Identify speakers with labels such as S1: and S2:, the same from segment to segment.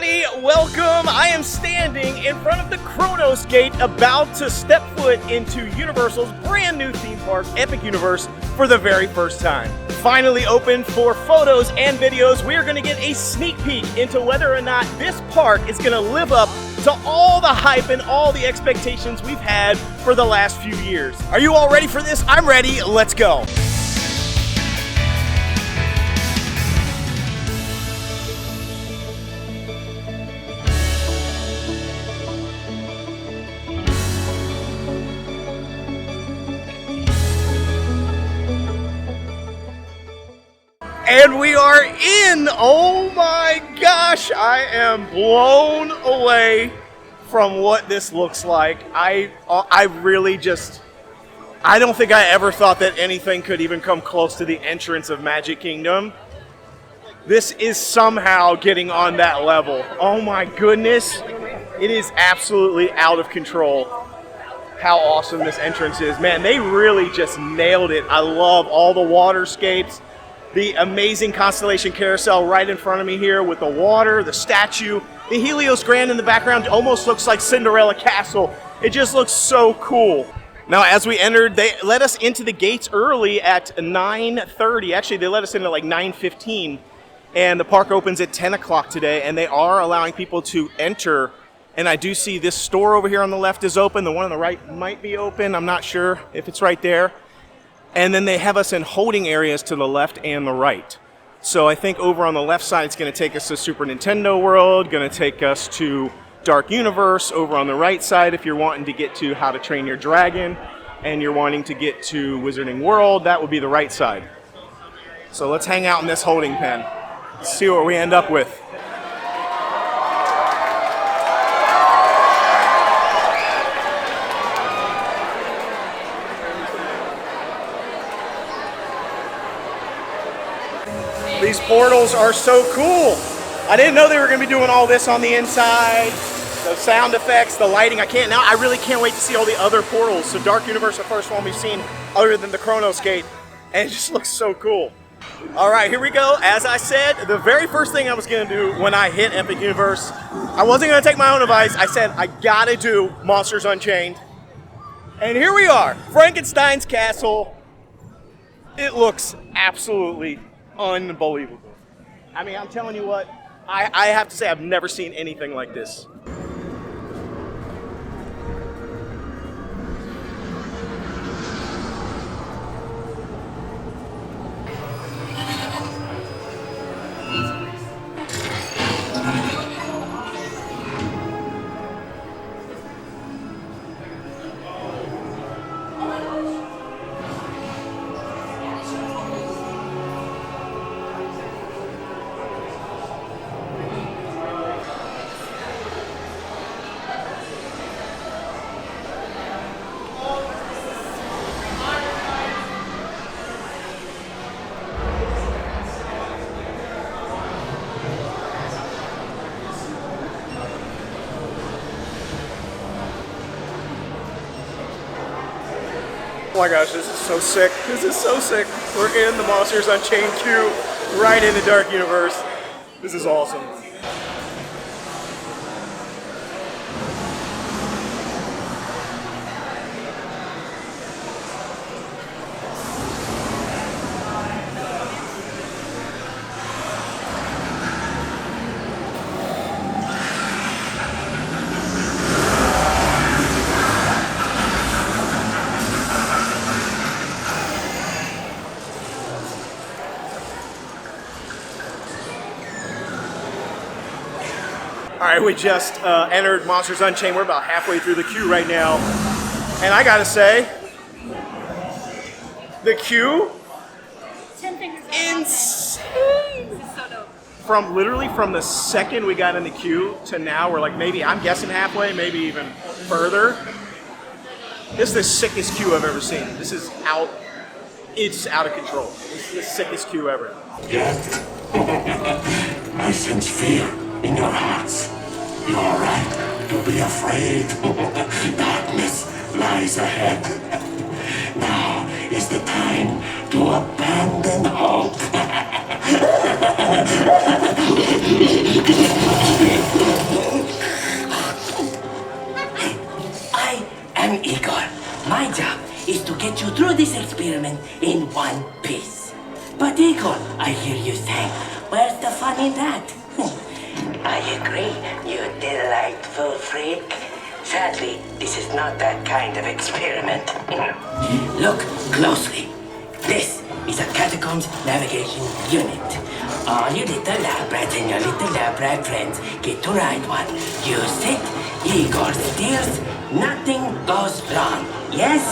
S1: everybody, welcome. I am standing in front of the Kronos Gate, about to step foot into Universal's brand new theme park, Epic Universe, for the very first time. Finally open for photos and videos, we are going to get a sneak peek into whether or not this park is going to live up to all the hype and all the expectations we've had for the last few years. Are you all ready for this? I'm ready. Let's go. And we are in! Oh my gosh, I am blown away from what this looks like. I really just, I don't think I ever thought that anything could even come close to the entrance of Magic Kingdom. This is somehow getting on that level. Oh my goodness, it is absolutely out of control how awesome this entrance is. Man, they really just nailed it. I love all the waterscapes. The amazing Constellation Carousel right in front of me here with the water, the statue. The Helios Grand in the background almost looks like Cinderella Castle. It just looks so cool. Now, as we entered, they let us into the gates early at 9:30. Actually, they let us in at like 9:15. And the park opens at 10 o'clock today, and they are allowing people to enter. And I do see this store over here on the left is open. The one on the right might be open. I'm not sure if it's right there. And then they have us in holding areas to the left and the right. So I think over on the left side, it's going to take us to Super Nintendo World, going to take us to Dark Universe. Over on the right side, if you're wanting to get to How to Train Your Dragon and you're wanting to get to Wizarding World, that would be the right side. So let's hang out in this holding pen. Let's see what we end up with. These portals are so cool. I didn't know they were going to be doing all this on the inside. The sound effects, the lighting. I really can't wait to see all the other portals. So Dark Universe, the first one we've seen other than the Kronos Gate. And it just looks so cool. All right, here we go. As I said, the very first thing I was going to do when I hit Epic Universe, I wasn't going to take my own advice. I said, I got to do Monsters Unchained. And here we are, Frankenstein's Castle. It looks absolutely unbelievable. I mean, I'm telling you what, I have to say I've never seen anything like this. Oh my gosh, this is so sick. This is so sick. We're in the Monsters Unchained queue, right in the Dark Universe. This is awesome. All right, we just entered Monsters Unchained. We're about halfway through the queue right now. And I gotta say, the queue,
S2: 10 fingers
S1: insane.
S2: This is so dope.
S1: Literally from the second we got in the queue to now, we're like maybe, I'm guessing halfway, maybe even further. This is the sickest queue I've ever seen. This is it's out of control. This is the sickest queue ever.
S3: Yes. I sense fear in your hearts. You are right to be afraid. Darkness lies ahead. Now is the time to abandon hope.
S4: one piece. But Eagle, I hear you say, where's the fun in that? I agree, you delightful freak. Sadly, this is not that kind of experiment. Look closely. This is a catacombs navigation unit. All you little lab rats and your little lab rat friends get to ride one. You sit, Igor steers, nothing goes wrong. Yes?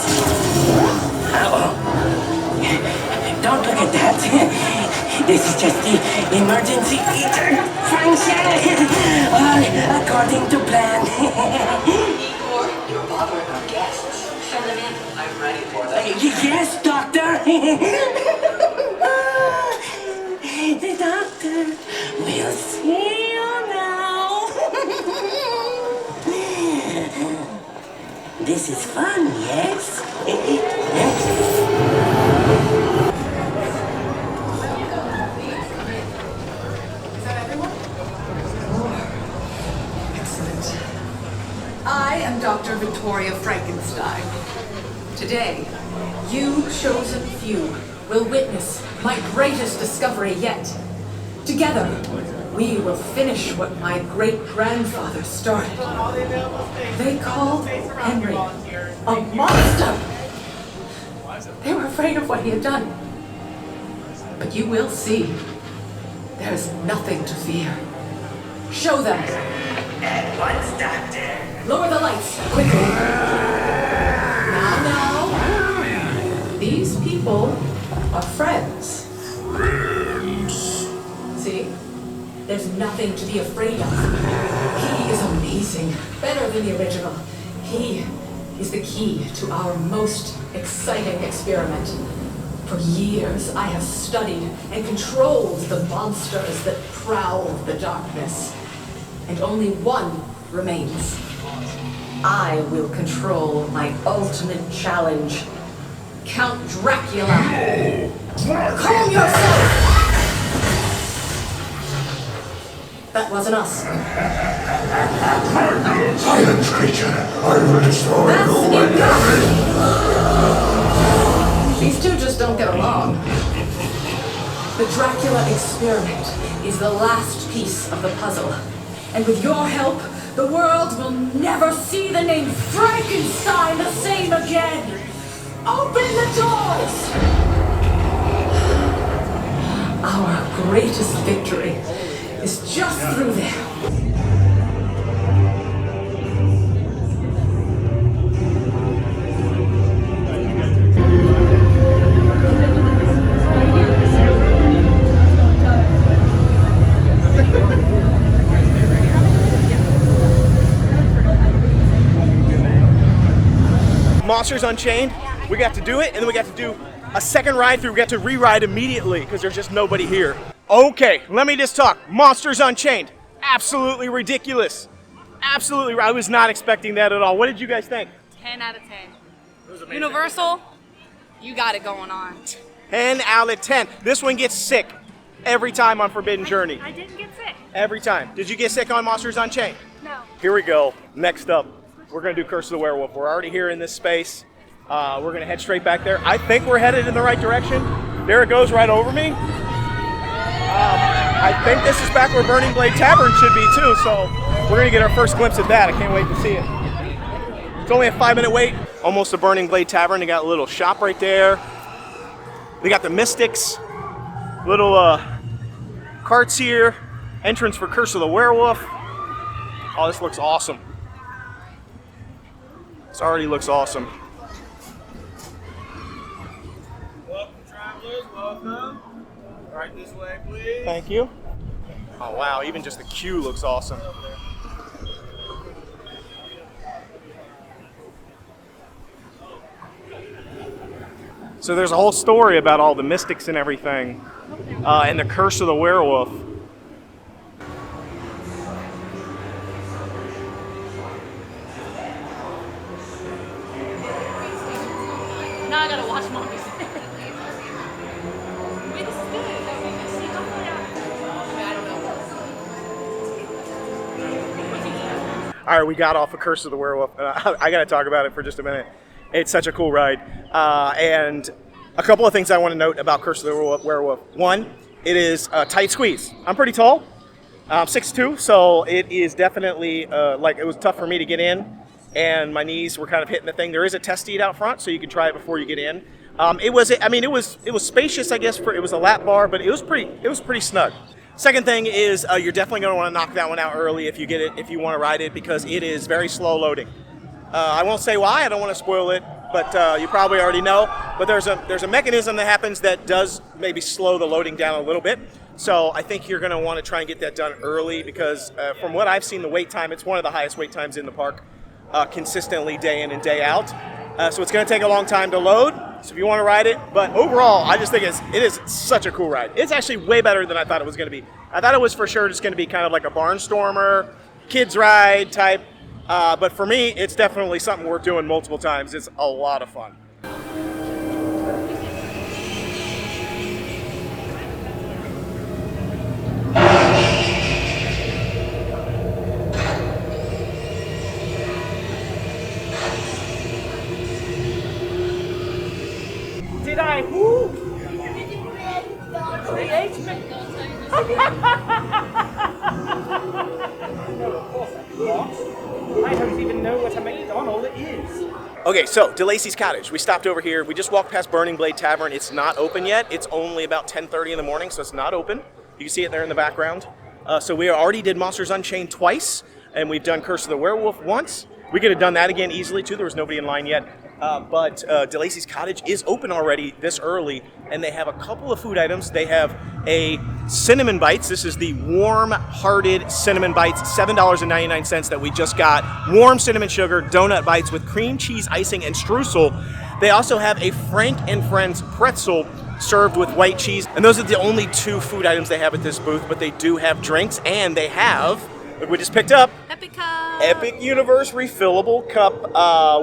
S4: Don't look at that. This is just the emergency function. All according to plan.
S5: Igor, you're bothering our guests. Send them in. I'm ready for them.
S4: Yes, doctor. The doctor will see you now. This is fun, yes?
S5: I am Dr. Victoria Frankenstein. Today, you chosen few will witness my greatest discovery yet. Together, we will finish what my great-grandfather started. They called Henry a monster. They were afraid of what he had done. But you will see, there is nothing to fear. Show them.
S4: At once, doctor.
S5: Lower the lights, quickly. Now. These people are friends. See? There's nothing to be afraid of. He is amazing. Better than the original. He is the key to our most exciting experiment. For years, I have studied and controlled the monsters that prowl the darkness. And only one remains. I will control my ultimate challenge. Count Dracula. Calm yourself! That wasn't us.
S3: Silence, creature. I will destroy
S5: That's
S3: you when
S5: enough! These two just don't get along. The Dracula experiment is the last piece of the puzzle. And with your help, the world will never see the name Frankenstein the same again! Open the doors! Our greatest victory is just through there.
S1: Monsters Unchained, we got to do it, and then we got to do a second ride through. We got to re-ride immediately because there's just nobody here. Okay, let me just talk. Monsters Unchained, absolutely ridiculous. Absolutely, I was not expecting that at all. What did you guys think?
S2: 10 out of 10. Universal, you got it going on.
S1: 10 out of 10. This one gets sick every time on Forbidden Journey.
S2: I didn't get sick.
S1: Every time. Did you get sick on Monsters Unchained?
S2: No.
S1: Here we go. Next up, we're going to do Curse of the Werewolf. We're already here in this space. We're going to head straight back there. I think we're headed in the right direction. There it goes right over me. I think this is back where Burning Blade Tavern should be too, so we're going to get our first glimpse of that. I can't wait to see it. It's only a 5-minute wait. Almost a Burning Blade Tavern. They got a little shop right there. They got the Mystics. Little carts here. Entrance for Curse of the Werewolf. Oh, this looks awesome. This already looks awesome.
S6: Welcome, travelers. Welcome. Right this way, please.
S1: Thank you. Oh, wow. Even just the queue looks awesome. So there's a whole story about all the mystics and everything, and the Curse of the Werewolf.
S2: Now I gotta watch movies. Wait, this is good. See, how far down? I don't know.
S1: All right, we got off of Curse of the Werewolf. I got to talk about it for just a minute. It's such a cool ride. And A couple of things I want to note about Curse of the Werewolf. One, it is a tight squeeze. I'm pretty tall. I'm 6'2", so it is definitely like it was tough for me to get in, and my knees were kind of hitting the thing. There is a test seat out front, so you can try it before you get in. It was spacious, I guess. It was a lap bar, but it was pretty snug. Second thing is you're definitely going to want to knock that one out early if you want to ride it, because it is very slow loading. I won't say why. I don't want to spoil it, but you probably already know. But there's a mechanism that happens that does maybe slow the loading down a little bit. So I think you're going to want to try and get that done early, because from what I've seen, the wait time, it's one of the highest wait times in the park, consistently day in and day out. So it's going to take a long time to load. So if you want to ride it, but overall, I just think it is such a cool ride. It's actually way better than I thought it was going to be. I thought it was for sure just going to be kind of like a barnstormer, kids ride type. But for me, it's definitely something worth doing multiple times. It's a lot of fun.
S6: Did I who? They ate me. I don't even know what a McDonald's is.
S1: Okay, so DeLacy's Cottage. We stopped over here. We just walked past Burning Blade Tavern. It's not open yet. It's only about 10:30 in the morning, so it's not open. You can see it there in the background. So we already did Monsters Unchained twice, and we've done Curse of the Werewolf once. We could have done that again easily, too. There was nobody in line yet. But DeLacy's Cottage is open already this early, and they have a couple of food items. They have a Cinnamon Bites. This is the warm-hearted Cinnamon Bites, $7.99 that we just got. Warm cinnamon sugar donut bites with cream cheese icing and streusel. They also have a Frank and Friends pretzel served with white cheese. And those are the only two food items they have at this booth, but they do have drinks, and they have, look, we just picked up,
S2: Epic Cup.
S1: Epic Universe refillable cup.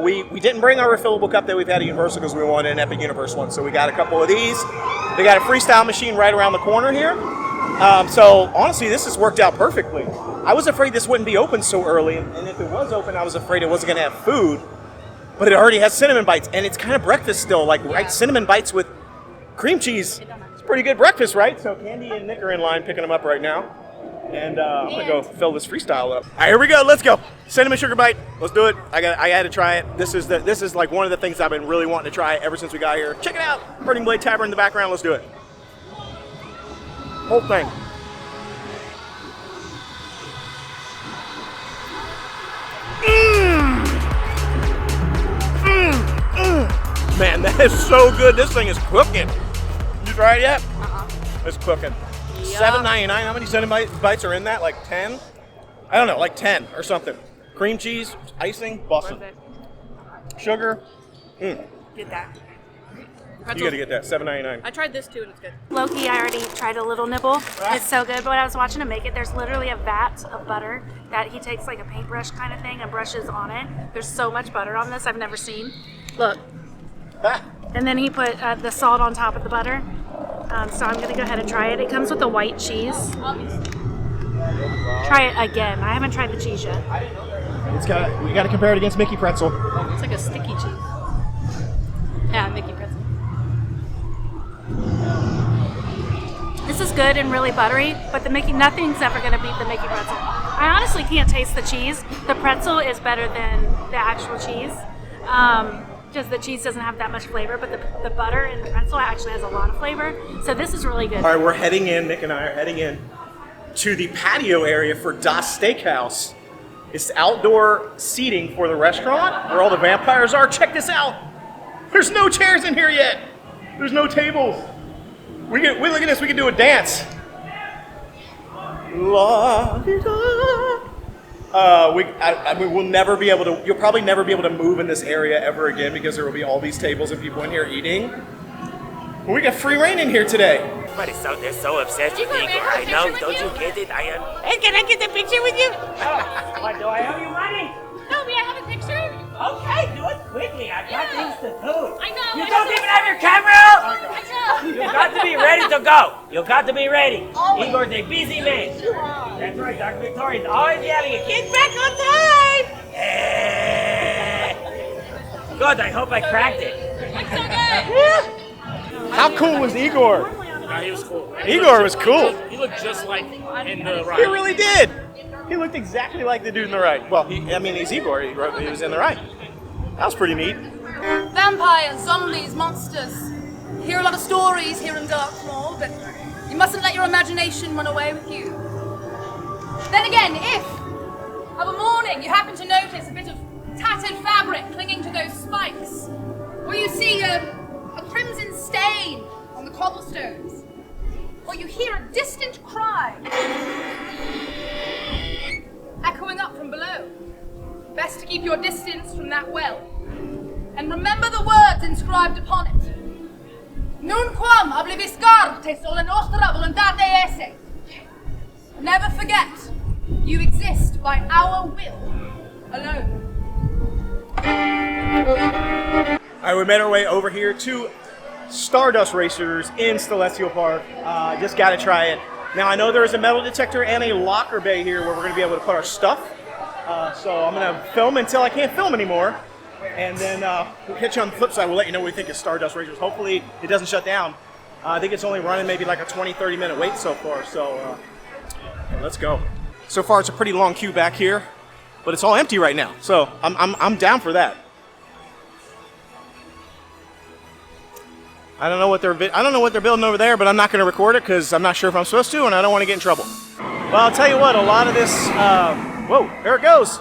S1: We didn't bring our refillable cup that we've had at Universal because we wanted an Epic Universe one, so we got a couple of these. They got a freestyle machine right around the corner here. So honestly, this has worked out perfectly. I was afraid this wouldn't be open so early, and if it was open, I was afraid it wasn't going to have food. But it already has Cinnamon Bites, and it's kind of breakfast still, like right, Cinnamon Bites with cream cheese. It's pretty good breakfast, right? So Candy and Nick are in line picking them up right now. And I'm gonna go fill this freestyle up. All right, here we go. Let's go. Cinnamon sugar bite. Let's do it. I had to try it. This is like one of the things I've been really wanting to try ever since we got here. Check it out. Burning Blade Tavern in the background. Let's do it. Whole thing. Man, that is so good. This thing is cooking. You tried it yet? It's cooking. $7.99. How many Cinnamon Bites are in that? Like 10? I don't know, like 10 or something. Cream cheese, icing, bussin'. Sugar.
S2: Get that.
S1: You gotta get that. $7.99.
S2: I tried this too, and it's good.
S7: Loki, I already tried a little nibble. It's so good. But when I was watching him make it, there's literally a vat of butter that he takes like a paintbrush kind of thing and brushes on it. There's so much butter on this I've never seen. Look. And then he put the salt on top of the butter. So I'm gonna go ahead and try it. It comes with a white cheese. Try it again. I haven't tried the cheese yet.
S1: We gotta compare it against Mickey Pretzel.
S2: It's like a sticky cheese. Yeah, Mickey pretzel.
S7: This is good and really buttery, but nothing's ever gonna beat the Mickey pretzel. I honestly can't taste the cheese. The pretzel is better than the actual cheese. Just the cheese doesn't have that much flavor, but the butter and the pretzel actually has a lot of flavor. So this is really good.
S1: All right, we're heading in. Nick and I are heading in to the patio area for Das Steakhouse. It's outdoor seating for the restaurant where all the vampires are. Check this out. There's no chairs in here yet. There's no tables. We look at this. We can do a dance. We'll never be able to. You'll probably never be able to move in this area ever again because there will be all these tables and people in here eating. But we got free reign in here today.
S4: Everybody's they're so obsessed with Igor. I know. Don't you get it? I am. Hey, can I get a picture with you? What, do I owe you money?
S2: No, may I have a picture?
S4: Okay, do it quickly. I've got things to do.
S2: I know.
S4: You don't even have your camera out?
S2: I know.
S4: You've got to be ready to go. You've got to be ready. Igor's a busy man. That's right, Dr. Victoria's always yelling at get back on time. Good, I hope I cracked it.
S2: Looks so good.
S1: How cool was Igor?
S6: Nah, he was cool.
S1: Igor was cool.
S6: He looked just like in the ride.
S1: He really did. He looked exactly like the dude in the ride. Well, he's Igor. He was in the ride. That was pretty neat.
S2: Vampires, zombies, monsters. Hear a lot of stories here in Darkmoor, but you mustn't let your imagination run away with you. Then again, if of a morning you happen to notice a bit of tattered fabric clinging to those spikes, or you see a crimson stain on the cobblestones, or you hear a distant cry echoing up from below, best to keep your distance from that well. And remember the words inscribed upon it. Nunquam obliviscarte sola nostra voluntate esse. Never forget, you exist by our will alone.
S1: All right, we made our way over here to Stardust Racers in Celestial Park. Just got to try it. Now, I know there is a metal detector and a locker bay here where we're going to be able to put our stuff. So I'm going to film until I can't film anymore. And then we'll catch you on the flip side. We'll let you know what we think of Stardust Racers. Hopefully it doesn't shut down. I think it's only running maybe like a 20-30 minute wait so far. So let's go. So far it's a pretty long queue back here, but it's all empty right now. So I'm down for that. I don't know what they're building over there, but I'm not going to record it because I'm not sure if I'm supposed to, and I don't want to get in trouble. Well, I'll tell you what. A lot of this. Whoa, there it goes.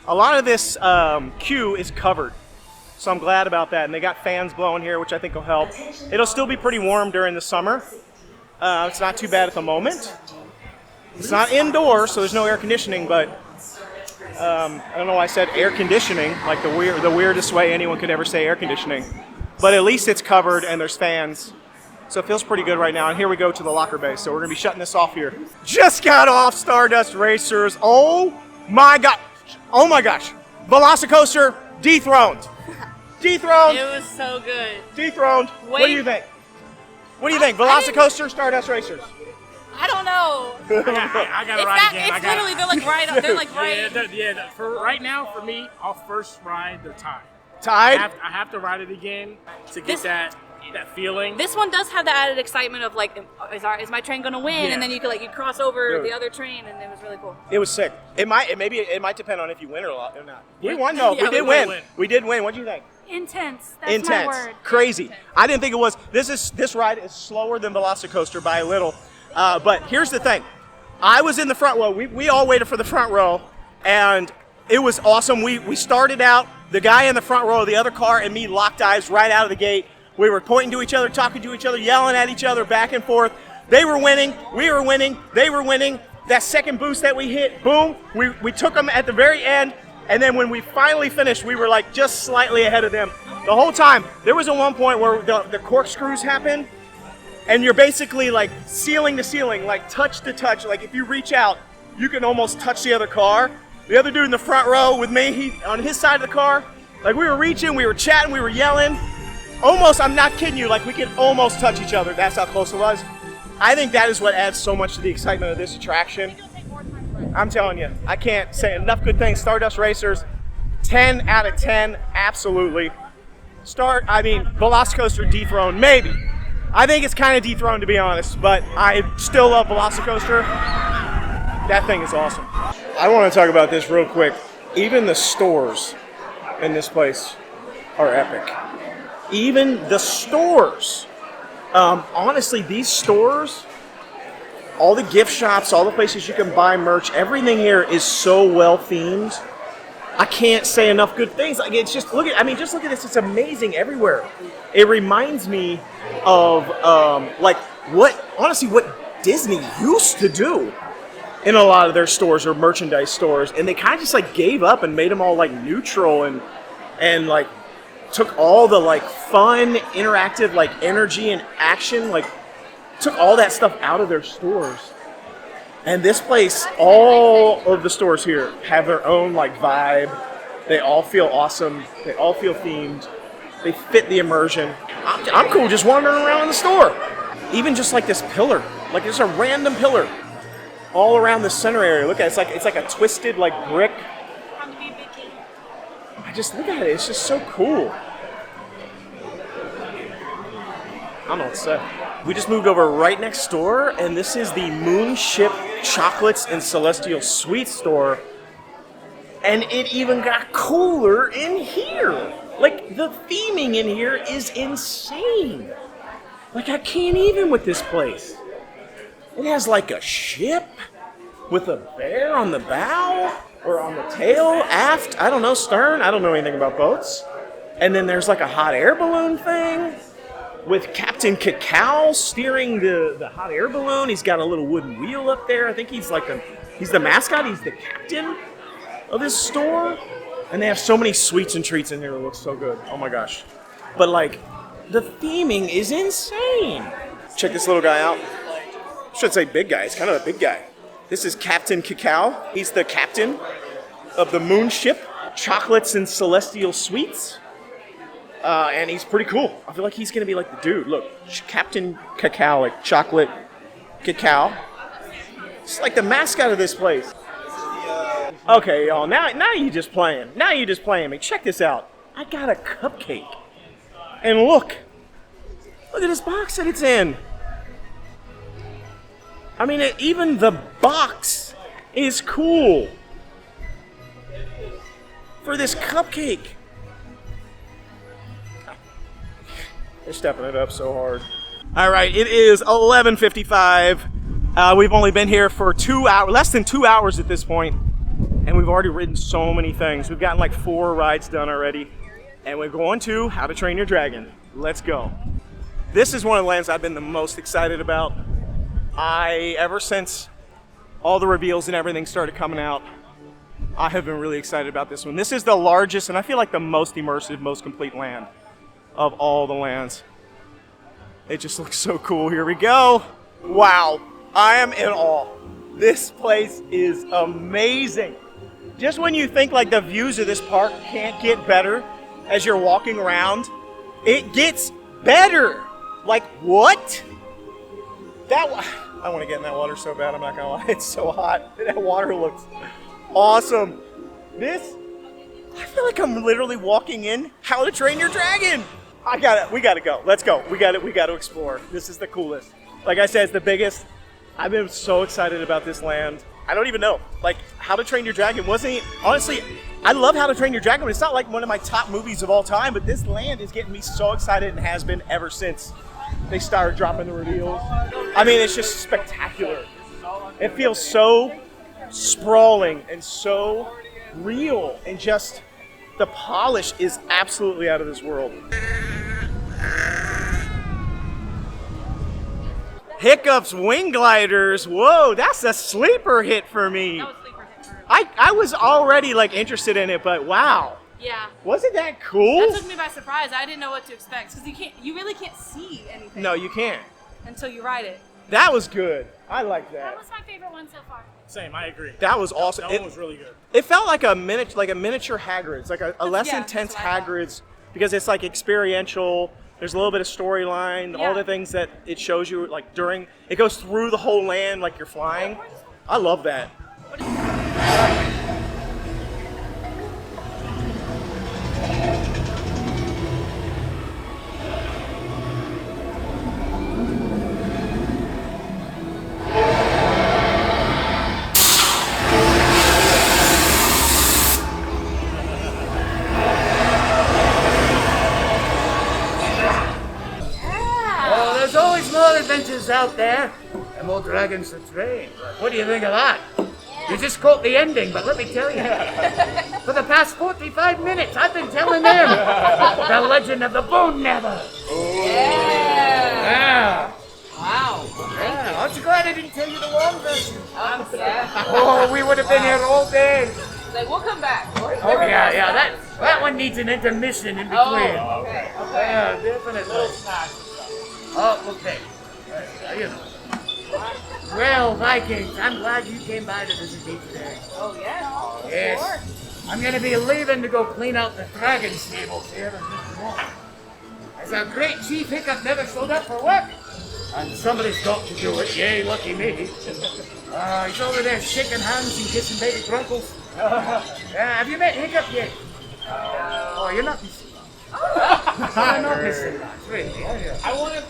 S1: A lot of this queue is covered, so I'm glad about that. And they got fans blowing here, which I think will help. It'll still be pretty warm during the summer. It's not too bad at the moment. It's not indoors, so there's no air conditioning, but I don't know why I said air conditioning, like the weirdest way anyone could ever say air conditioning. But at least it's covered and there's fans. So it feels pretty good right now. And here we go to the locker bay. So we're going to be shutting this off here. Just got off Stardust Racers. Oh my God. Oh my gosh. Velocicoaster dethroned. Dethroned.
S2: It was so good.
S1: Dethroned. What do you think? What do you think? Velocicoaster, Stardust Racers?
S2: I don't know.
S6: I got to ride again.
S2: It's literally, they're like right up. They're like right.
S6: Yeah, for right now, for me, I'll first ride the tied.
S1: Tied?
S6: I have to ride it again to get that feeling.
S2: This one does have the added excitement of like, is my train gonna win?
S6: Yeah.
S2: And then you could like you cross over the other train, and it was really cool.
S1: It was sick. It might depend on if you win or not. We
S6: Yeah.
S1: won though.
S2: Yeah,
S1: we did win. We did win. What do you think?
S7: Intense. That's
S1: Intense.
S7: my word.
S1: Crazy. I didn't think it was. This ride is slower than Velocicoaster by a little. But here's the thing. I was in the front row. We all waited for the front row, and it was awesome. We started out, the guy in the front row, the other car, and me locked eyes right out of the gate. We were pointing to each other, talking to each other, yelling at each other back and forth. They were winning. We were winning. They were winning. That second boost that we hit, boom, we took them at the very end. And then when we finally finished, we were like just slightly ahead of them. The whole time, there was at one point where the corkscrews happened, and you're basically like ceiling to ceiling, like touch to touch. Like if you reach out, you can almost touch the other car. The other dude in the front row with me, he on his side of the car, like we were reaching, we were chatting, we were yelling. Almost, I'm not kidding you, like we could almost touch each other. That's how close it was. I think that is what adds so much to the excitement of this attraction. I'm telling you, I can't say enough good things. Stardust Racers, 10 out of 10, absolutely. Velocicoaster dethroned, maybe. I think it's kind of dethroned, to be honest, but I still love Velocicoaster. That thing is awesome. I want to talk about this real quick. Even the stores in this place are epic. Even the stores. Honestly, these stores, all the gift shops, all the places you can buy merch, everything here is so well themed. I can't say enough good things. Like it's just look at this. It's amazing everywhere. It reminds me of what Disney used to do in a lot of their stores or merchandise stores, and they kind of just like gave up and made them all like neutral and like took all the like fun, interactive like energy and action, like took all that stuff out of their stores. And this place, all of the stores here have their own like vibe. They all feel awesome. They all feel themed. They fit the immersion. I'm cool just wandering around in the store. Even just like this pillar, like there's a random pillar all around the center area. Look at it. It's like a twisted like brick. I just look at it. It's just so cool. don't know what to say. We just moved over right next door, and this is the Moonship Chocolates and Celestial Sweets store. And it even got cooler in here. Like, the theming in here is insane. Like, I can't even with this place. It has like a ship with a bear on the bow or on the tail, aft, I don't know, stern. I don't know anything about boats. And then there's like a hot air balloon thing with Captain Cacao steering the hot air balloon. He's got a little wooden wheel up there. I think he's the mascot. He's the captain of this store. And they have so many sweets and treats in here that look so good. Oh my gosh. But like, the theming is insane. Check this little guy out. I should say big guy. It's kind of a big guy. This is Captain Cacao. He's the captain of the Moonship Chocolates and Celestial Sweets. And he's pretty cool. I feel like he's going to be like the dude. Look, Captain Cacao, like chocolate cacao. It's like the mascot of this place. Okay, y'all, now you just playing. Now you just playing me. Check this out. I got a cupcake. And look at this box that it's in. I mean, even the box is cool for this cupcake. They're stepping it up so hard. All right, it is 11:55. We've only been here for less than 2 hours at this point, and we've already ridden so many things. We've gotten like 4 rides done already, and we're going to How to Train Your Dragon. Let's go. This is one of the lands I've been the most excited about. Ever since all the reveals and everything started coming out, I have been really excited about this one. This is the largest, and I feel like the most immersive, most complete land of all the lands. It just looks so cool. Here we go. Wow, I am in awe. This place is amazing. Just when you think like the views of this park can't get better as you're walking around, it gets better. Like what? I want to get in that water so bad, I'm not gonna lie. It's so hot. That water looks awesome. I feel like I'm literally walking in How to Train Your Dragon. We gotta go. Let's go. We gotta explore. This is the coolest. Like I said, it's the biggest. I've been so excited about this land. I don't even know. Like, How to Train Your Dragon honestly, I love How to Train Your Dragon, but it's not like one of my top movies of all time, but this land is getting me so excited and has been ever since they started dropping the reveals. I mean, it's just spectacular. It feels so sprawling and so real, and just the polish is absolutely out of this world. Hiccup's Wing Gliders. Whoa, that's a sleeper hit for me.
S7: That was a sleeper hit for me.
S1: I was already like interested in it, but wow.
S7: Yeah.
S1: Wasn't that cool?
S7: That took me by surprise. I didn't know what to expect because you really can't see anything.
S1: No, you can't.
S7: Until you ride it.
S1: That was good. I like that.
S7: That was my favorite one so far.
S6: Same, I agree.
S1: That was awesome.
S6: That one was really good.
S1: It felt like a miniature Hagrid's, like a less intense Hagrid's, because it's like experiential. There's a little bit of storyline, all the things that it shows you, like it goes through the whole land like you're flying. I love that.
S8: Adventures out there and more dragons to train. What do you think of that? You just caught the ending, but let me tell you, for the past 45 minutes, I've been telling them the legend of the Bone Nether. Yeah.
S2: Wow.
S8: Yeah. Aren't you glad I didn't tell you the wrong version?
S2: I'm sad.
S8: Oh, we would have been here all day.
S2: Like, we'll come back.
S8: Oh yeah. That one needs an intermission in between.
S2: Oh, okay.
S8: Yeah, definitely. Oh, okay. You know. Well, Vikings, I'm glad you came by to visit me today.
S2: Oh, yeah?
S8: Yes. I'm going to be leaving to go clean out the dragon stables here in just a moment. As our great Chief Hiccup never showed up for work, and somebody's got to do it. Yay, lucky me. He's over there shaking hands and kissing baby grunkles. Have you met Hiccup yet? Oh, you're not missing much. You're not missing much, really.
S6: I want to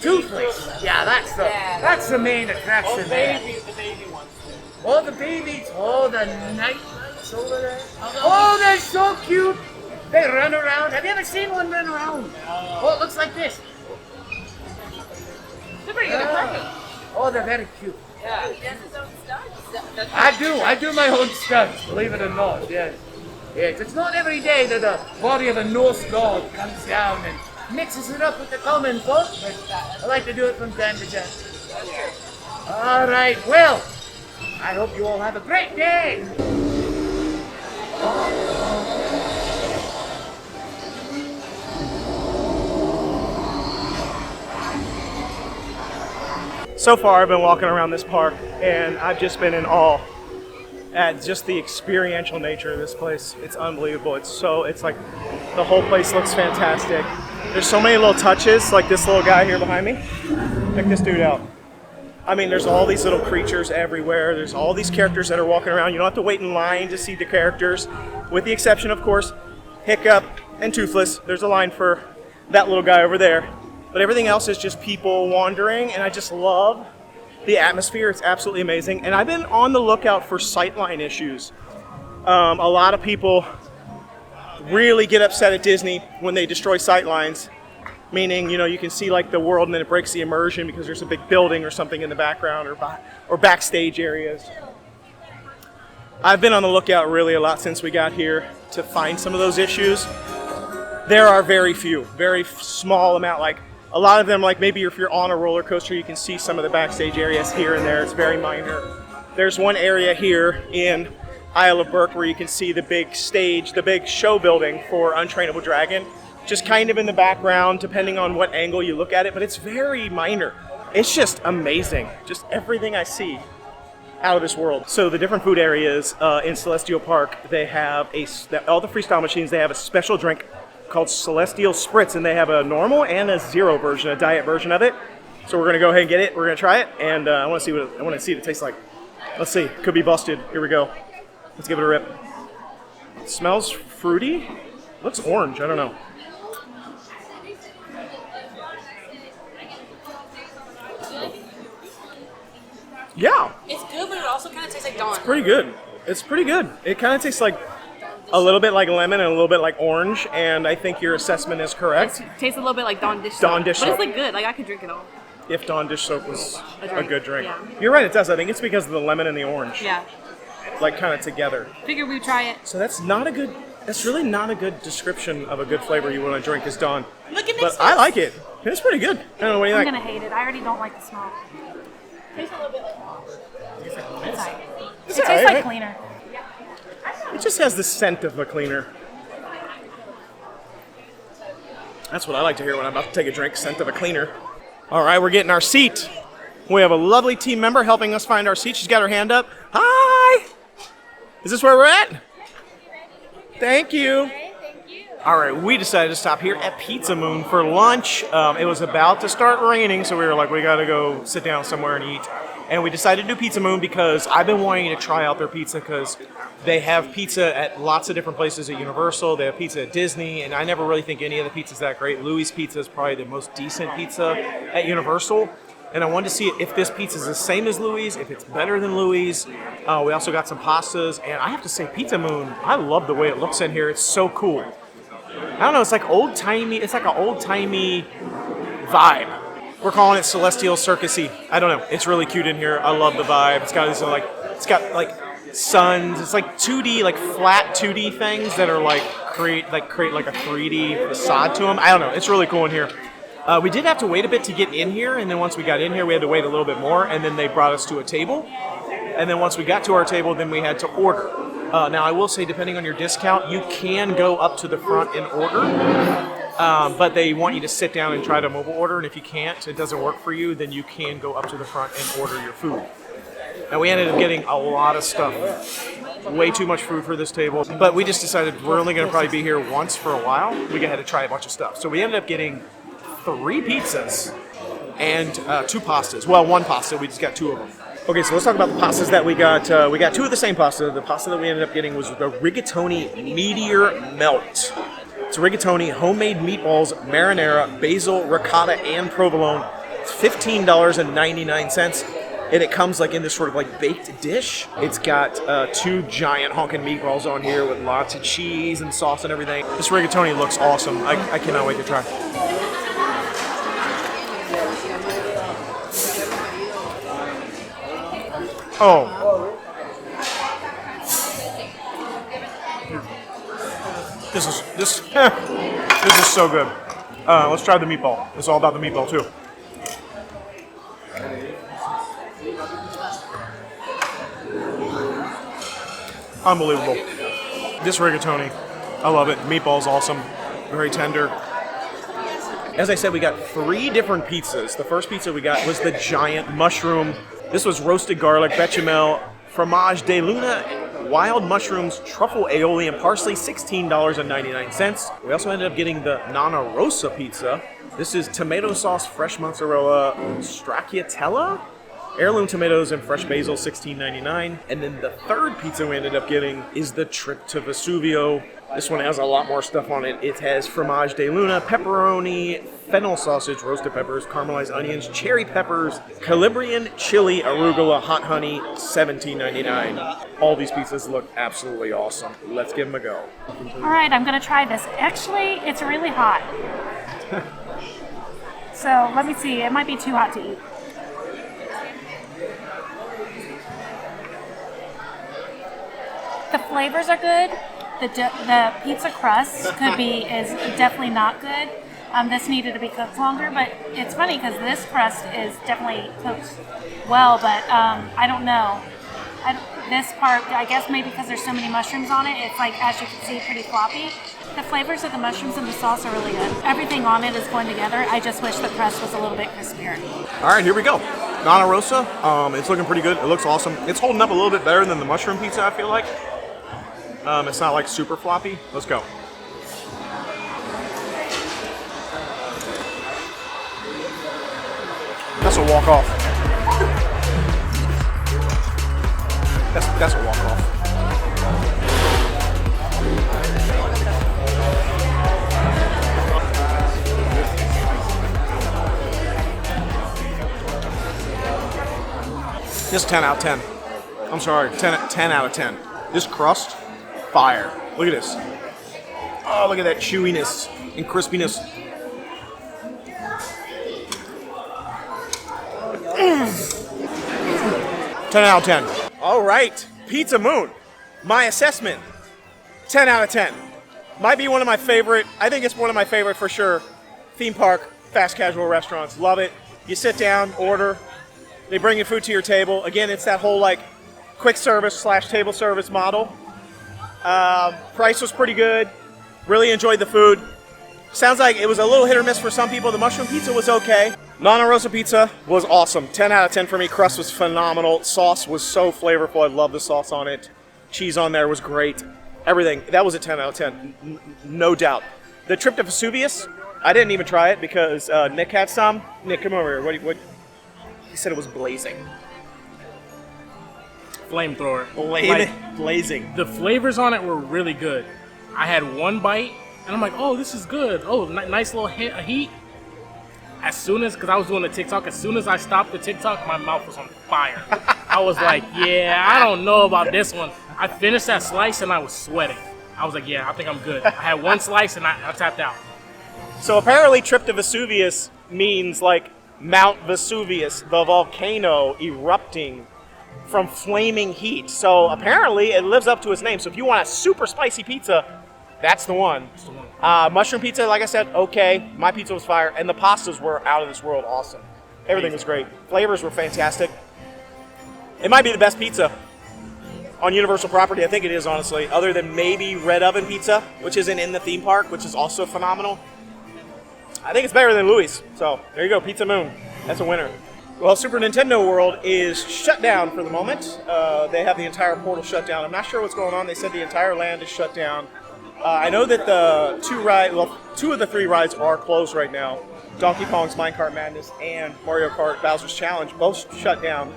S8: Toothless. Yeah, that's the main attraction there. Oh, the babies. Oh, the night lights over there. Oh, they're so cute. They run around. Have you ever seen one run around? Oh, it looks like this.
S2: They're pretty good at parking.
S8: Oh, they're very cute.
S2: Yeah. He does his own stunts.
S8: I do my own stunts, believe it or not, yes. Yes, it's not every day that the body of a Norse god comes down and mixes it up with the common folk, but I like to do it from time to time. All right, well, I hope you all have a great day.
S1: So far, I've been walking around this park, and I've just been in awe at just the experiential nature of this place. It's unbelievable. It's like the whole place looks fantastic. There's so many little touches, like this little guy here behind me. Check this dude out. I mean, there's all these little creatures everywhere. There's all these characters that are walking around. You don't have to wait in line to see the characters, with the exception, of course, Hiccup and Toothless. There's a line for that little guy over there. But everything else is just people wandering, and I just love the atmosphere. It's absolutely amazing. And I've been on the lookout for sightline issues. A lot of people really get upset at Disney when they destroy sightlines, meaning, you know, you can see like the world and then it breaks the immersion because there's a big building or something in the background or backstage areas. I've been on the lookout really a lot since we got here to find some of those issues. There are very few, very small amount, like a lot of them, like maybe if you're on a roller coaster, you can see some of the backstage areas here and there. It's very minor. There's one area here in Isle of Berk where you can see the big stage, the big show building for Untrainable Dragon, just kind of in the background, depending on what angle you look at it, but it's very minor. It's just amazing. Just everything I see out of this world. So the different food areas in Celestial Park, they have all the freestyle machines, they have a special drink called Celestial Spritz, and they have a normal and a zero version, a diet version of it. So we're gonna go ahead and get it. We're gonna try it, and I want to see what it tastes like. Let's see. Could be busted. Here we go. Let's give it a rip. It smells fruity. Looks orange. I don't know. Yeah.
S2: It's good, but it also kind of tastes like Dawn.
S1: It's pretty good. It's pretty good. It kind of tastes like a little bit like lemon and a little bit like orange, and I think your assessment is correct.
S2: It tastes a little bit like Dawn dish soap.
S1: Dawn dish soap.
S2: But it's like good. Like I could drink it all.
S1: If Dawn dish soap was a good drink.
S2: Yeah.
S1: You're right, it does. I think it's because of the lemon and the orange.
S2: Yeah.
S1: Like kind of together.
S2: Figure we'd try it.
S1: So that's really not a good description of a good flavor you want to drink is Dawn.
S2: Look at
S1: But I like it. It's pretty good. I don't know, what do you
S7: I'm
S1: like?
S7: gonna hate it. I already don't like the smell.
S2: Tastes a little bit like
S7: It's alright. It
S1: It's
S7: tastes
S1: alright,
S7: like
S1: right?
S7: cleaner.
S1: It just has the scent of a cleaner. That's what I like to hear when I'm about to take a drink, scent of a cleaner. All right, we're getting our seat. We have a lovely team member helping us find our seat. She's got her hand up. Hi! Is this where we're at? Thank you. All right, we decided to stop here at Pizza Moon for lunch. It was about to start raining, so we were like, we gotta go sit down somewhere and eat. And we decided to do Pizza Moon because I've been wanting to try out their pizza because they have pizza at lots of different places at Universal. They have pizza at Disney, and I never really think any of the pizza's that great. Louis' Pizza is probably the most decent pizza at Universal. And I wanted to see if this pizza is the same as Louis', if it's better than Louis'. We also got some pastas, and I have to say, Pizza Moon, I love the way it looks in here. It's so cool. I don't know, it's like old-timey, it's like an old-timey vibe. We're calling it Celestial Circusy. I don't know, it's really cute in here. I love the vibe. It's got these like suns. It's like 2D, like flat 2D things that are like create like a 3D facade to them. I don't know, it's really cool in here. We did have to wait a bit to get in here, and then once we got in here, we had to wait a little bit more, and then they brought us to a table. And then once we got to our table, then we had to order. Now, I will say, depending on your discount, you can go up to the front and order, but they want you to sit down and try to mobile order, and if you can't, it doesn't work for you, then you can go up to the front and order your food. Now, we ended up getting a lot of stuff. Way too much food for this table, but we just decided we're only going to probably be here once for a while. We had to try a bunch of stuff. So we ended up getting 3 pizzas and 2 pastas. Well, 1 pasta, we just got 2 of them. Okay, so let's talk about the pastas that we got. We got 2 of the same pasta. The pasta that we ended up getting was the Rigatoni Meteor Melt. It's rigatoni, homemade meatballs, marinara, basil, ricotta, and provolone, It's $15.99. And it comes like in this sort of like baked dish. It's got 2 giant honking meatballs on here with lots of cheese and sauce and everything. This rigatoni looks awesome. I cannot wait to try. Oh. This is so good. Let's try the meatball. It's all about the meatball too. Unbelievable. This rigatoni, I love it. Meatball's awesome. Very tender. As I said, we got 3 different pizzas. The first pizza we got was the giant mushroom. This was roasted garlic, bechamel, fromage de luna, wild mushrooms, truffle aioli, and parsley, $16.99. We also ended up getting the Nana Rosa pizza. This is tomato sauce, fresh mozzarella, stracciatella, heirloom tomatoes, and fresh basil, $16.99. And then the third pizza we ended up getting is the Trip to Vesuvio. This one has a lot more stuff on it. It has fromage de luna, pepperoni, fennel sausage, roasted peppers, caramelized onions, cherry peppers, Calabrian chili, arugula, hot honey, $17.99. All these pizzas look absolutely awesome. Let's give them a go.
S7: All right, I'm going to try this. Actually, it's really hot. So let me see. It might be too hot to eat. The flavors are good. The pizza crust is definitely not good. This needed to be cooked longer, but it's funny because this crust is definitely cooked well, but I don't know. This part, I guess maybe because there's so many mushrooms on it, it's like, as you can see, pretty floppy. The flavors of the mushrooms and the sauce are really good. Everything on it is going together. I just wish the crust was a little bit crispier.
S1: All right, here we go. Nana Rosa. It's looking pretty good. It looks awesome. It's holding up a little bit better than the mushroom pizza, I feel like. It's not like super floppy. Let's go. That's a walk-off. That's a walk-off. This is 10 out of 10. I'm sorry, 10 out of 10. This crust, fire. Look at this. Oh, look at that chewiness and crispiness. 10 out of 10. All right, Pizza Moon. My assessment, 10 out of 10. Might be one of my favorite, I think it's one of my favorite for sure, theme park, fast casual restaurants. Love it. You sit down, order, they bring your food to your table. Again, it's that whole like quick service / table service model. Price was pretty good. Really enjoyed the food. Sounds like it was a little hit or miss for some people. The mushroom pizza was okay. Nana Rosa pizza was awesome. 10 out of 10 for me. Crust was phenomenal. Sauce was so flavorful. I love the sauce on it. Cheese on there was great. Everything. That was a 10 out of 10. No doubt. The Trip to Vesuvius, I didn't even try it because Nick had some. Nick, come over here. What? He said it was blazing.
S6: Flamethrower.
S1: Blazing.
S6: The flavors on it were really good. I had one bite, and I'm like, oh, this is good. Oh, nice little hit of heat. As soon as, because I was doing the TikTok, as soon as I stopped the TikTok, my mouth was on fire. I was like, yeah, I don't know about this one. I finished that slice, and I was sweating. I was like, yeah, I think I'm good. I had one slice, and I tapped out.
S1: So apparently Trip to Vesuvius means like Mount Vesuvius, the volcano erupting from flaming heat. So apparently it lives up to its name. So if you want a super spicy pizza, that's the one. Mushroom pizza, like I said, okay. My pizza was fire. And the pastas were out of this world awesome. Everything was great. Flavors were fantastic. It might be the best pizza on Universal property. I think it is, honestly. Other than maybe Red Oven Pizza, which isn't in the theme park, which is also phenomenal. I think it's better than Louis. So there you go, Pizza Moon. That's a winner. Well, Super Nintendo World is shut down for the moment. They have the entire portal shut down. I'm not sure what's going on. They said the entire land is shut down. I know that the two of the 3 rides are closed right now. Donkey Kong's Minecart Madness and Mario Kart Bowser's Challenge both shut down.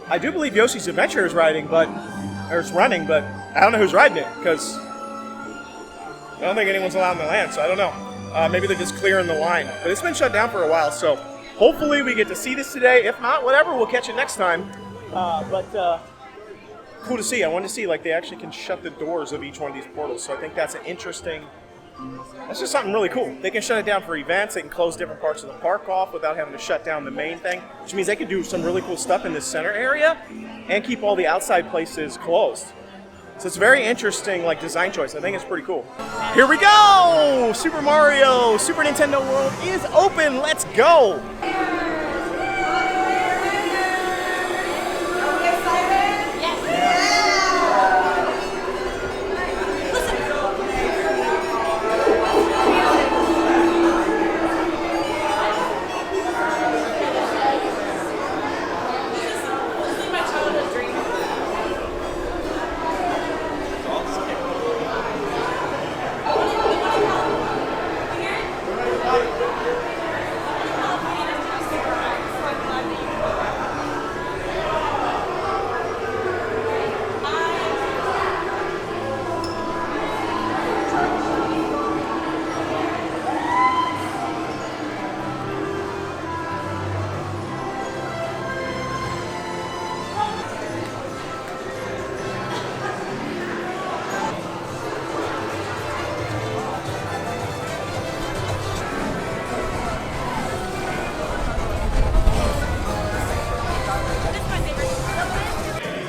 S1: I do believe Yoshi's Adventure is running, but I don't know who's riding it because I don't think anyone's allowed in the land, so I don't know. Maybe they're just clearing the line. But it's been shut down for a while, so hopefully we get to see this today. If not, whatever, we'll catch it next time. But cool to see. I want to see, like, they actually can shut the doors of each one of these portals. So I think that's an interesting, that's just something really cool. They can shut it down for events. They can close different parts of the park off without having to shut down the main thing, which means they can do some really cool stuff in this center area and keep all the outside places closed. So it's a very interesting, like, design choice. I think it's pretty cool. Here we go! Super Mario Super Nintendo World is open. Let's go!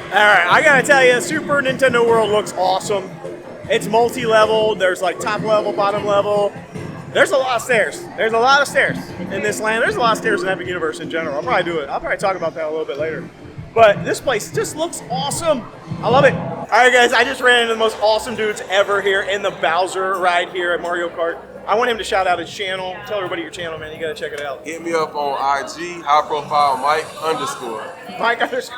S1: Alright, I gotta tell you, Super Nintendo World looks awesome. It's multi-level, there's like top level, bottom level. There's a lot of stairs. There's a lot of stairs in this land. There's a lot of stairs in Epic Universe in general. I'll probably talk about that a little bit later. But this place just looks awesome. I love it. Alright guys, I just ran into the most awesome dudes ever here in the Bowser ride here at Mario Kart. I want him to shout out his channel. Tell everybody your channel, man. You gotta check it out.
S9: Hit me up on IG, high profile Mike _.
S1: Mike _.
S9: Yes,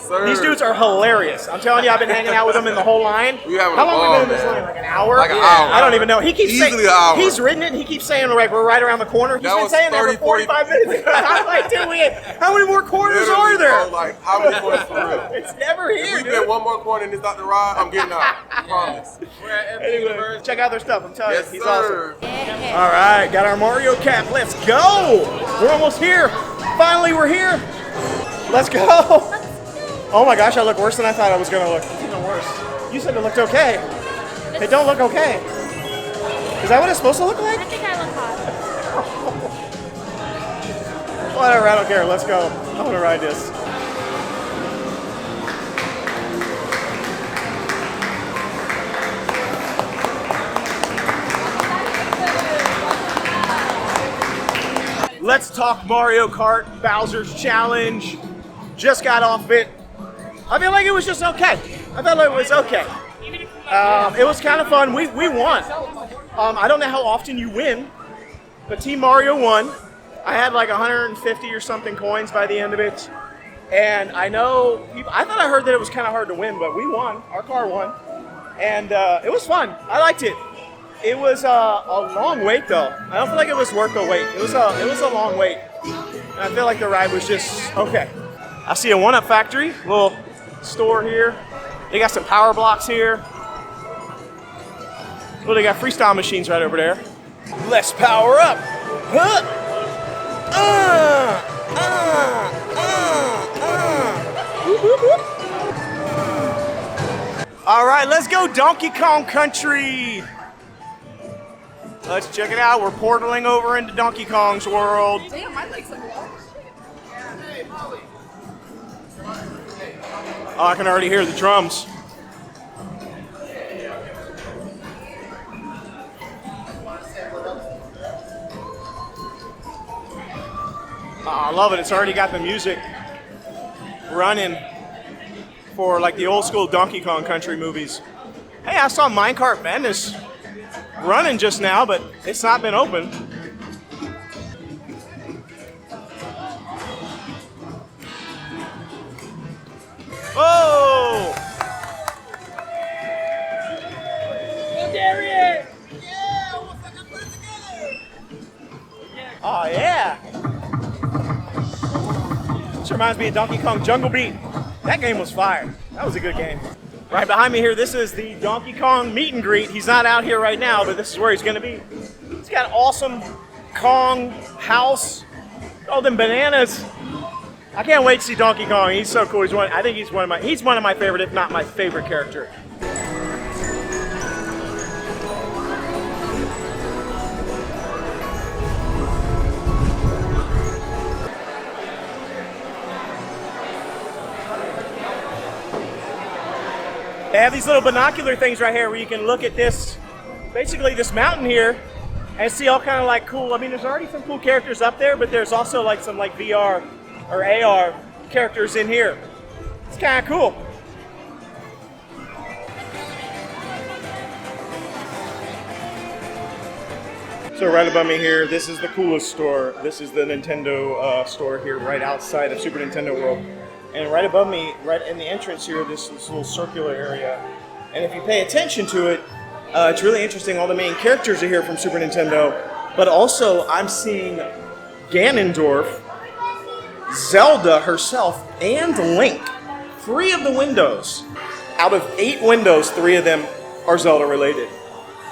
S9: sir.
S1: These dudes are hilarious. I'm telling you, I've been hanging out with them in the whole line.
S9: We having
S1: How long have we been in
S9: man.
S1: this line? Like an hour?
S9: Like an hour.
S1: I don't even know. He keeps
S9: Easily
S1: saying
S9: an hour.
S1: he's ridden it. And he keeps saying like we're right around the corner. He's
S9: That
S1: been
S9: was
S1: saying that
S9: 30,
S1: for 45 minutes. I'm like, dude, how many more corners
S9: Literally,
S1: are there?
S9: bro, like, how many corners for real?
S1: It's never
S9: If
S1: here,
S9: we
S1: dude.
S9: get one more corner and it's not the ride, I'm getting out. I promise.
S1: Anyway, check out their stuff. I'm telling
S9: Yes,
S1: you, he's
S9: sir.
S1: awesome. All right, got our Mario cap. Let's go. We're almost here. Finally, we're here. Let's go. Oh my gosh, I look worse than I thought I was gonna look. It's even worse. You said it looked okay. It don't look okay. Is that what it's supposed to look like?
S7: I think I look hot.
S1: Whatever, I don't care. Let's go. I want to ride this. Let's talk Mario Kart Bowser's Challenge. Just got off it. I feel like it was just okay. I felt like it was okay. It was kind of fun. We won. I don't know how often you win, but Team Mario won. I had like 150 or something coins by the end of it. And I know people, I thought I heard that it was kind of hard to win, but we won. Our car won. And it was fun. I liked it. It was a long wait though. I don't feel like it was worth the wait. It was a long wait. And I feel like the ride was just okay. I see a one-up factory, little store here. They got some power blocks here. Well, they got freestyle machines right over there. Let's power up. Huh. Whoop, whoop, whoop. All right, let's go Donkey Kong Country. Let's check it out. We're portaling over into Donkey Kong's world.
S2: Damn, my legs look long.
S1: Oh, I can already hear the drums. Oh, I love it. It's already got the music running for like the old school Donkey Kong Country movies. Hey, I saw Minecart Madness running just now, but it's not been open. Whoa! Oh yeah! This reminds me of Donkey Kong Jungle Beat. That game was fire. That was a good game. Right behind me here, this is the Donkey Kong meet and greet. He's not out here right now, but this is where he's gonna be. He's got an awesome Kong house. Oh, them bananas! I can't wait to see Donkey Kong. He's so cool. I think he's one of my favorite, if not my favorite character. They have these little binocular things right here where you can look at this, basically this mountain here, and see all kind of like cool, I mean, there's already some cool characters up there, but there's also like some like VR or AR characters in here. It's kind of cool. So right above me here, this is the coolest store. This is the Nintendo store here right outside of Super Nintendo World. And right above me, right in the entrance here, this little circular area. And if you pay attention to it, it's really interesting. All the main characters are here from Super Nintendo. But also, I'm seeing Ganondorf, Zelda herself, and Link. 3 of the windows. Out of 8 windows, 3 of them are Zelda related.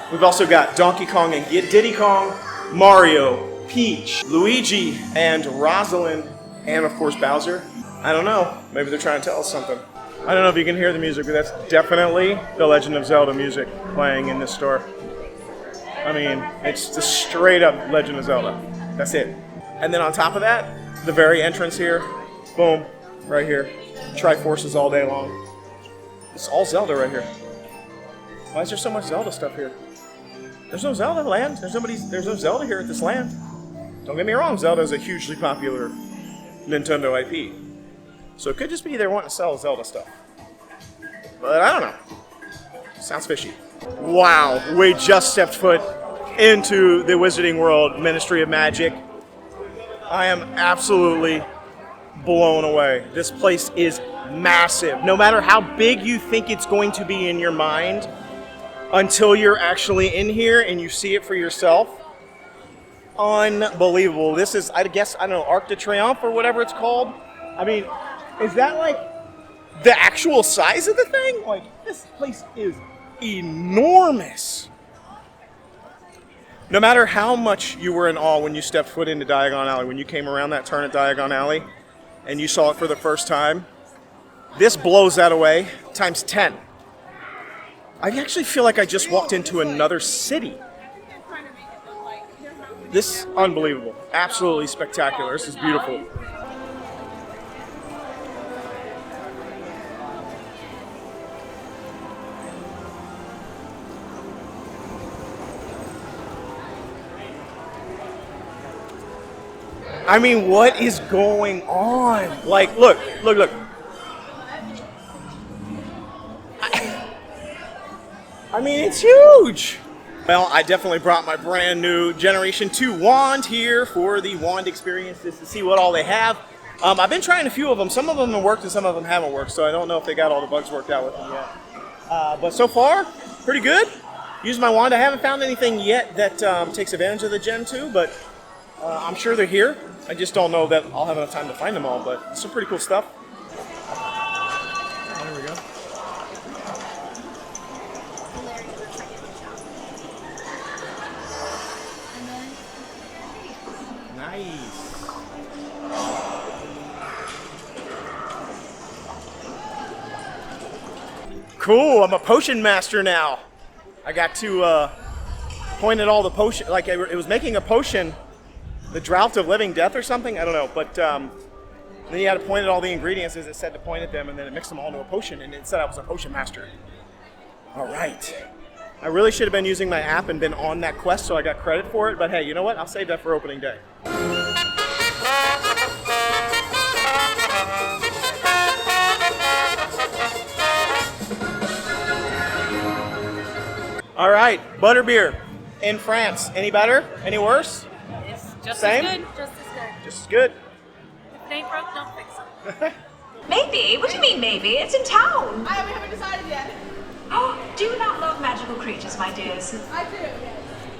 S1: We've also got Donkey Kong and Diddy Kong, Mario, Peach, Luigi, and Rosalind, and of course Bowser. I don't know. Maybe they're trying to tell us something. I don't know if you can hear the music, but that's definitely the Legend of Zelda music playing in this store. I mean, it's the straight up Legend of Zelda. That's it. And then on top of that, the very entrance here, boom, right here. Triforces all day long. It's all Zelda right here. Why is there so much Zelda stuff here? There's no Zelda land. There's no Zelda here at this land. Don't get me wrong, Zelda is a hugely popular Nintendo IP. So it could just be they're wanting to sell Zelda stuff. But I don't know. Sounds fishy. Wow, we just stepped foot into the Wizarding World Ministry of Magic. I am absolutely blown away. This place is massive. No matter how big you think it's going to be in your mind, until you're actually in here and you see it for yourself, unbelievable. This is, I guess, I don't know, Arc de Triomphe or whatever it's called. I mean, is that like the actual size of the thing? Like, this place is enormous. No matter how much you were in awe when you stepped foot into Diagon Alley, when you came around that turn at Diagon Alley and you saw it for the first time, this blows that away times 10. I actually feel like I just walked into another city. This is unbelievable. Absolutely spectacular. This is beautiful. I mean, what is going on? Like, look. I mean, it's huge. Well, I definitely brought my brand new Generation 2 wand here for the wand experience, just to see what all they have. I've been trying a few of them. Some of them have worked and some of them haven't worked, so I don't know if they got all the bugs worked out with them yet. But so far, pretty good. Use my wand. I haven't found anything yet that takes advantage of the Gen 2, but I'm sure they're here. I just don't know that I'll have enough time to find them all, but it's some pretty cool stuff. Oh, there we go. Nice. Cool, I'm a potion master now. I got to point at all the potion, like it was making a potion, the Drought of Living Death or something, I don't know, but then you had to point at all the ingredients as it said to point at them, and then it mixed them all into a potion, and it said I was a potion master. All right. I really should have been using my app and been on that quest so I got credit for it, but hey, you know what? I'll save that for opening day. All right, butterbeer in France. Any better? Any worse?
S7: It's just
S1: Same?
S7: as good. Just as good.
S1: Just as good.
S7: If it ain't broke, don't fix it.
S10: Maybe? What do you mean maybe? It's in town.
S2: We haven't decided yet.
S10: Oh, do you not love magical creatures, my dears?
S2: I do, yes.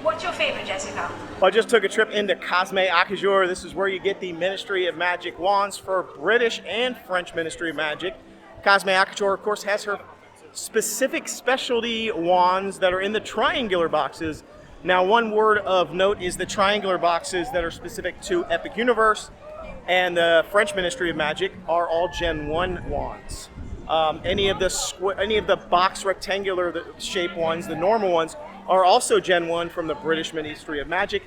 S10: What's your favorite, Jessica?
S1: I just took a trip into Cosme Acajur. This is where you get the Ministry of Magic wands for British and French Ministry of Magic. Cosme Acajur, of course, has her specific specialty wands that are in the triangular boxes Now, one word of note is the triangular boxes that are specific to Epic Universe and the French Ministry of Magic are all Gen 1 wands. Any of the box rectangular shape ones, the normal ones, are also Gen 1 from the British Ministry of Magic.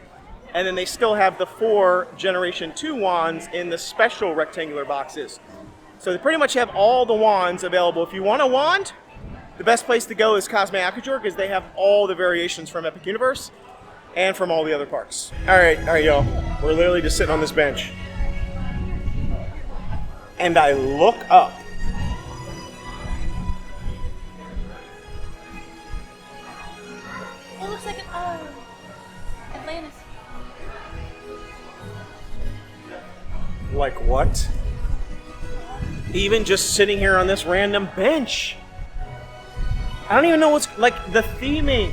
S1: And then they still have the 4 Generation 2 wands in the special rectangular boxes. So they pretty much have all the wands available. If you want a wand, the best place to go is Cosme Acajor because they have all the variations from Epic Universe and from all the other parks. All right, y'all. We're literally just sitting on this bench. And I look up.
S2: It looks like Atlantis.
S1: Like what? Even just sitting here on this random bench. I don't even know what's, like, the theming.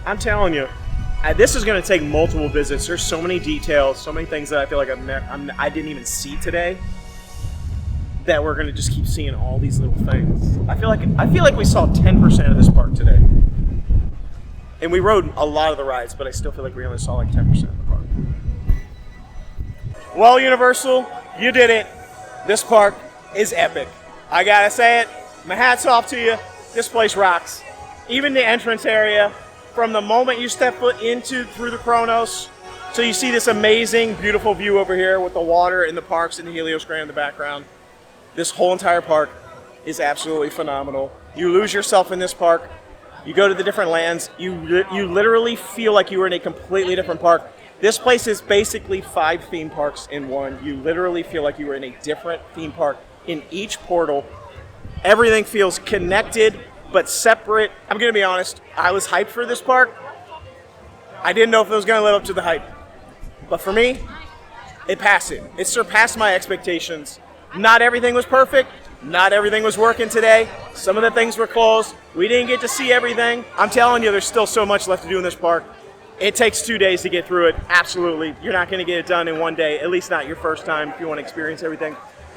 S1: I'm telling you, this is going to take multiple visits. There's so many details, so many things that I feel like I didn't even see today, that we're going to just keep seeing all these little things. I feel like we saw 10% of this park today. And we rode a lot of the rides, but I still feel like we only saw like 10% of the park. Well, Universal, you did it. This park is epic. I gotta say it. My hat's off to you. This place rocks. Even the entrance area, from the moment you step foot through the Chronos, so you see this amazing, beautiful view over here with the water and the parks and the Helios Grand in the background. This whole entire park is absolutely phenomenal. You lose yourself in this park. You go to the different lands. You literally feel like you are in a completely different park. This place is basically 5 theme parks in one. You literally feel like you are in a different theme park in each portal. Everything feels connected but separate. I'm going to be honest, I was hyped for this park. I didn't know if it was going to live up to the hype. But for me, it passed it. It surpassed my expectations. Not everything was perfect. Not everything was working today. Some of the things were closed. We didn't get to see everything. I'm telling you, there's still so much left to do in this park. It takes 2 days to get through it. Absolutely. You're not going to get it done in one day, at least not your first time if you want to experience everything.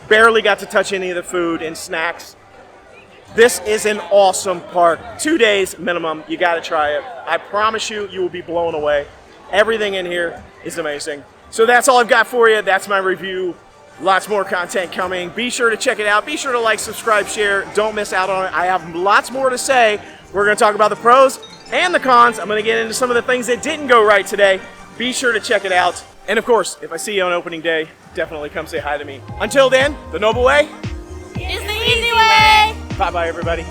S1: Barely got to touch any of the food and snacks. This is an awesome park. 2 days minimum. You got to try it. I promise you, you will be blown away. Everything in here is amazing. So that's all I've got for you. That's my review. Lots more content coming. Be sure to check it out. Be sure to like, subscribe, share. Don't miss out on it. I have lots more to say. We're going to talk about the pros and the cons. I'm going to get into some of the things that didn't go right today. Be sure to check it out. And of course, if I see you on opening day, definitely come say hi to me. Until then, the noble way
S2: is the easy way.
S1: Bye-bye, everybody.